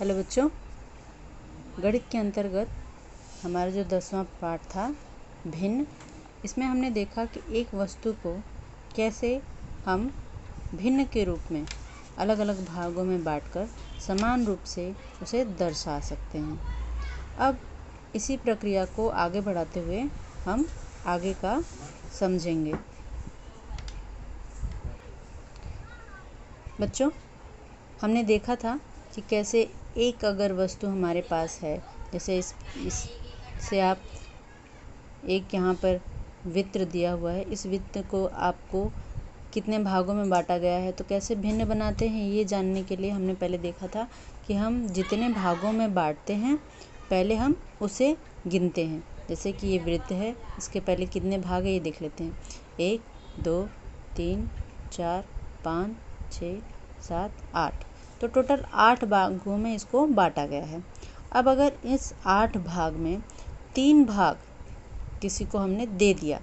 Hello बच्चों, गणित के अंतर्गत हमारा जो 10वां पाठ था भिन्न, इसमें हमने देखा कि एक वस्तु को कैसे हम भिन्न के रूप में अलग अलग भागों में बांटकर समान रूप से उसे दर्शा सकते हैं। अब इसी प्रक्रिया को आगे बढ़ाते हुए हम आगे का समझेंगे। बच्चों, हमने देखा था कि कैसे एक अगर वस्तु हमारे पास है, जैसे इससे आप एक यहाँ पर वृत्त दिया हुआ है, इस वृत्त को आपको कितने भागों में बांटा गया है तो कैसे भिन्न बनाते हैं, ये जानने के लिए हमने पहले देखा था कि हम जितने भागों में बांटते हैं पहले हम उसे गिनते हैं। जैसे कि ये वृत्त है, इसके पहले कितने भाग है ये देख लेते हैं। 1 2 3 4 5 6 7 8, तो टोटल 8 भागों में इसको बांटा गया है। अब अगर इस 8 भाग में 3 भाग किसी को हमने दे दिया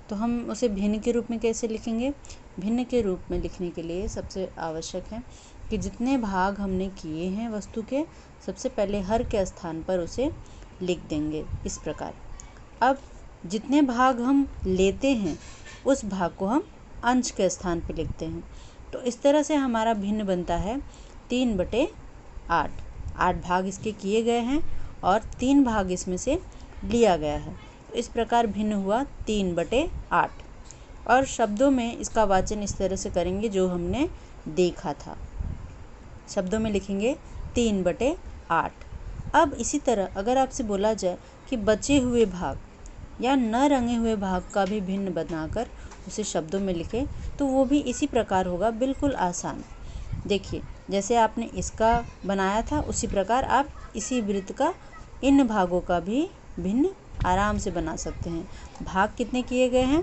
तो हम उसे भिन्न के रूप में कैसे लिखेंगे? भिन्न के रूप में लिखने के लिए सबसे आवश्यक है कि जितने भाग हमने किए हैं वस्तु के, सबसे पहले हर के स्थान पर उसे लिख देंगे इस प्रकार। अब जितने भाग हम लेते हैं उस भाग को हम अंश के स्थान पर लिखते हैं। तो इस तरह से हमारा भिन्न बनता है 3/8। 8 भाग इसके किए गए हैं और 3 भाग इसमें से लिया गया है, तो इस प्रकार भिन्न हुआ 3/8। और शब्दों में इसका वाचन इस तरह से करेंगे जो हमने देखा था, शब्दों में लिखेंगे 3/8। अब इसी तरह अगर आपसे बोला जाए कि बचे हुए भाग या न रंगे हुए भाग का भी भिन्न बनाकर उसे शब्दों में लिखें, तो वो भी इसी प्रकार होगा, बिल्कुल आसान। देखिए, जैसे आपने इसका बनाया था उसी प्रकार आप इसी वृत्त का इन भागों का भी भिन्न आराम से बना सकते हैं। भाग कितने किए गए हैं?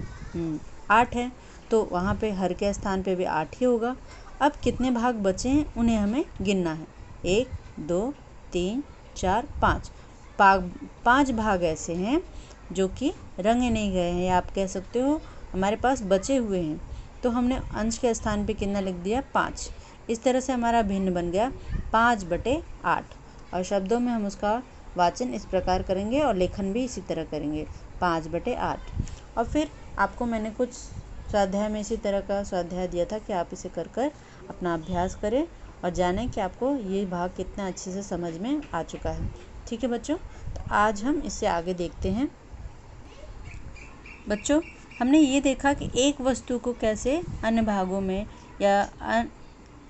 8 हैं, तो वहाँ पे हर के स्थान पे भी 8 ही होगा। अब कितने भाग बचे हैं उन्हें हमें गिनना है। 1 2 3 4 5। 5 भाग ऐसे हैं जो कि रंगे नहीं गए हैं, या आप कह सकते हो हमारे पास बचे हुए हैं, तो हमने अंश के स्थान पे कितना लिख दिया? 5। इस तरह से हमारा भिन्न बन गया 5/8। और शब्दों में हम उसका वाचन इस प्रकार करेंगे और लेखन भी इसी तरह करेंगे, 5/8। और फिर आपको मैंने कुछ स्वाध्याय में इसी तरह का स्वाध्याय दिया था कि आप इसे कर कर अपना अभ्यास करें और जानें कि आपको ये भाग कितना अच्छे से समझ में आ चुका है। ठीक है बच्चों, तो आज हम इससे आगे देखते हैं। बच्चों, हमने ये देखा कि एक वस्तु को कैसे अन्य भागों में या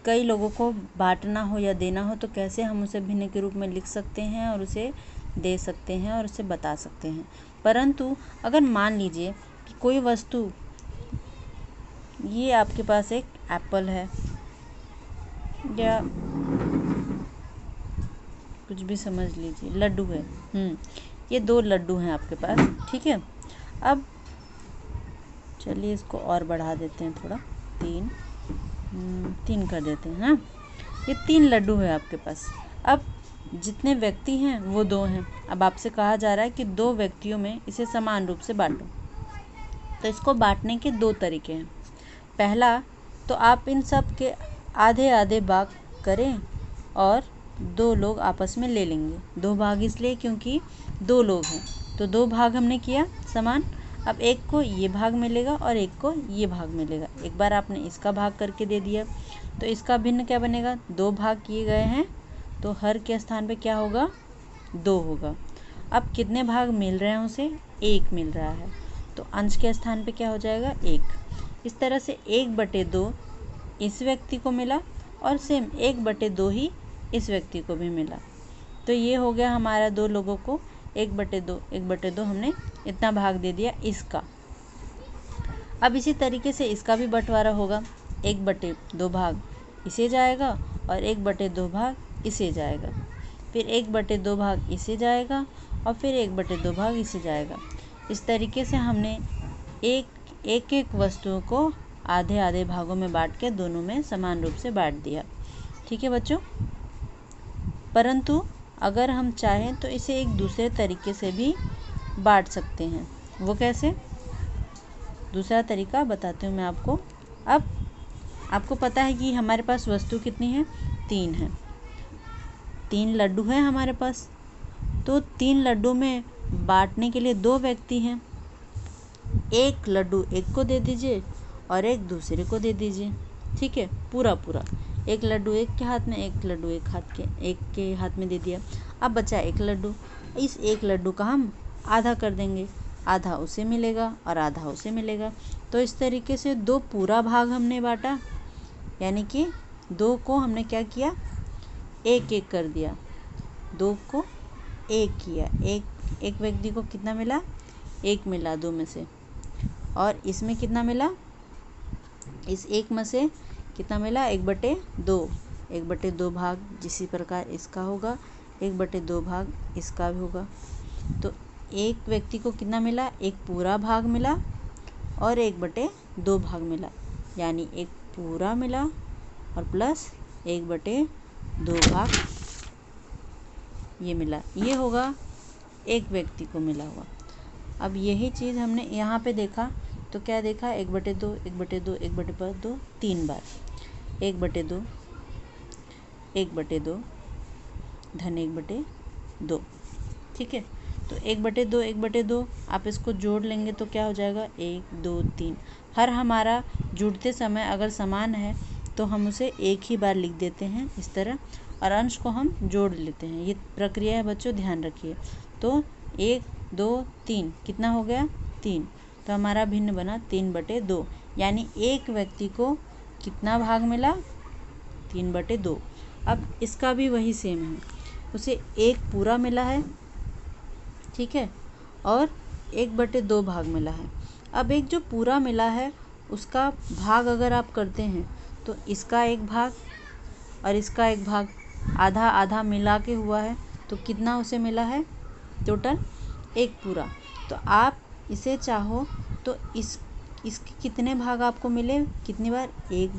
कई लोगों को बांटना हो या देना हो तो कैसे हम उसे भिन्न के रूप में लिख सकते हैं और उसे दे सकते हैं और उसे बता सकते हैं। परंतु अगर मान लीजिए कि कोई वस्तु, ये आपके पास एक एप्पल है या कुछ भी समझ लीजिए, लड्डू है, ये 2 लड्डू हैं आपके पास, ठीक है। अब चलिए इसको और बढ़ा देते हैं थोड़ा, 3 कर देते हैं ना। ये 3 लड्डू है आपके पास। अब जितने व्यक्ति हैं वो 2 हैं। अब आपसे कहा जा रहा है कि 2 व्यक्तियों में इसे समान रूप से बांटो। तो इसको बांटने के 2 तरीके हैं। पहला, तो आप इन सब के आधे आधे भाग करें और 2 लोग आपस में ले लेंगे। 2 भाग इसलिए क्योंकि 2 लोग हैं, तो 2 भाग हमने किया समान। अब एक को ये भाग मिलेगा और एक को ये भाग मिलेगा। एक बार आपने इसका भाग करके दे दिया तो इसका भिन्न क्या बनेगा? 2 भाग किए गए हैं तो हर के स्थान पे क्या होगा? 2 होगा। अब कितने भाग मिल रहे हैं उसे? 1 मिल रहा है, तो अंश के स्थान पे क्या हो जाएगा? 1। इस तरह से 1/2 इस व्यक्ति को मिला और सेम 1/2 ही इस व्यक्ति को भी मिला। तो ये हो गया हमारा 2 लोगों को 1/2 हमने इतना भाग दे दिया इसका। अब इसी तरीके से इसका भी बंटवारा होगा, 1/2 भाग इसे जाएगा और 1/2 भाग इसे जाएगा, फिर 1/2 भाग इसे जाएगा और फिर 1/2 भाग इसे जाएगा। इस तरीके से हमने एक वस्तुओं को आधे आधे भागों में बांट के दोनों में समान रूप से बांट दिया। ठीक है बच्चों, परंतु अगर हम चाहें तो इसे एक दूसरे तरीके से भी बांट सकते हैं। वो कैसे? दूसरा तरीका बताती हूँ मैं आपको। अब आपको पता है कि हमारे पास वस्तु कितनी है? 3 है। 3 लड्डू हैं हमारे पास, तो 3 लड्डू में बांटने के लिए 2 व्यक्ति हैं। एक लड्डू एक को दे दीजिए और एक दूसरे को दे दीजिए, ठीक है, पूरा पूरा। एक लड्डू एक के हाथ में, एक लड्डू एक के हाथ में दे दिया। अब बचा एक लड्डू, इस एक लड्डू का हम आधा कर देंगे, आधा उसे मिलेगा और आधा उसे मिलेगा। तो इस तरीके से 2 पूरा भाग हमने बांटा, यानी कि 2 को हमने क्या किया, एक एक कर दिया, 2 को एक किया। एक व्यक्ति को कितना मिला, 1 मिला 2 में से, और इसमें कितना मिला, इस 1 में से कितना मिला, 1/2, 1/2 भाग जिसी प्रकार इसका होगा, 1/2 भाग इसका भी होगा। तो एक व्यक्ति को कितना मिला, 1 पूरा भाग मिला और 1/2 भाग मिला, यानी 1 पूरा मिला और प्लस 1/2 भाग ये मिला, ये होगा एक व्यक्ति को मिला हुआ। अब यही चीज़ हमने यहाँ पे देखा, तो क्या देखा, 1/2 1/2 1/2 3 बार, 1/2 1/2 धन 1/2, ठीक है। तो 1/2 1/2 आप इसको जोड़ लेंगे तो क्या हो जाएगा, 1 2 3। हर हमारा जुड़ते समय अगर समान है तो हम उसे एक ही बार लिख देते हैं इस तरह, और अंश को हम जोड़ लेते हैं। ये प्रक्रिया है बच्चों, ध्यान रखिए। तो 1 2 3 कितना हो गया, 3। तो हमारा भिन्न बना 3/2, यानी एक व्यक्ति को कितना भाग मिला, 3/2। अब इसका भी वही सेम है, उसे 1 पूरा मिला है, ठीक है, और 1/2 भाग मिला है। अब एक जो पूरा मिला है उसका भाग अगर आप करते हैं तो इसका 1 भाग और इसका 1 भाग आधा आधा मिला के हुआ है, तो कितना उसे मिला है, टोटल 1 पूरा। तो आप इसे चाहो तो इसके कितने भाग आपको मिले, कितनी बार, 1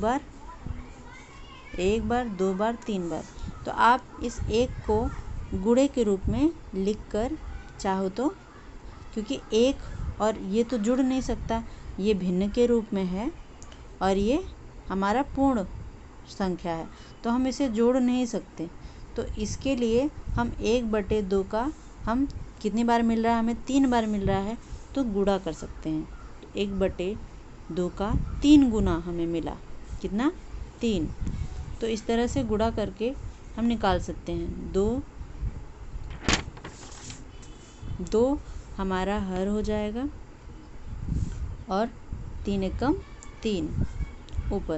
बार 2 बार 3 बार। तो आप इस 1 को गुणे के रूप में लिख कर चाहो तो, क्योंकि 1 और ये तो जुड़ नहीं सकता, ये भिन्न के रूप में है और ये हमारा पूर्ण संख्या है, तो हम इसे जोड़ नहीं सकते। तो इसके लिए हम 1/2 का हम कितनी बार मिल रहा है, हमें 3 बार मिल रहा है, तो गुणा कर सकते हैं। 1/2 का 3 गुना हमें मिला, कितना, 3। तो इस तरह से गुणा करके हम निकाल सकते हैं। 2 हमारा हर हो जाएगा और 3 एकम 3 ऊपर।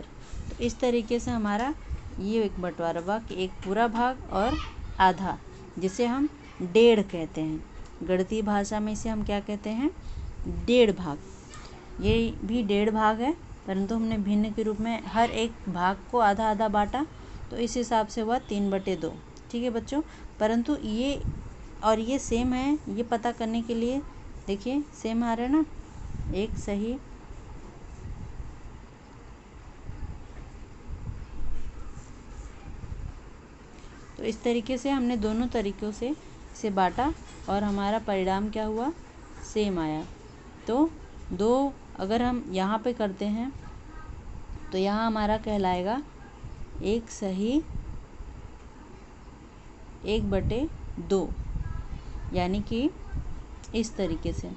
तो इस तरीके से हमारा ये एक बंटवारा हुआ कि 1 पूरा भाग और आधा, जिसे हम 1.5 कहते हैं। गणितीय भाषा में इसे हम क्या कहते हैं, 1.5 भाग। ये भी 1.5 भाग है, परंतु हमने भिन्न के रूप में हर एक भाग को आधा आधा बांटा, तो इस हिसाब से हुआ 3/2, ठीक है बच्चों। परंतु ये और ये सेम है, ये पता करने के लिए देखिए सेम आ रहा है ना, एक सही। तो इस तरीके से हमने दोनों तरीक़ों से इसे बांटा और हमारा परिणाम क्या हुआ, सेम आया। तो 2 अगर हम यहाँ पे करते हैं तो यहाँ हमारा कहलाएगा एक सही 1/2, यानी कि इस तरीके से।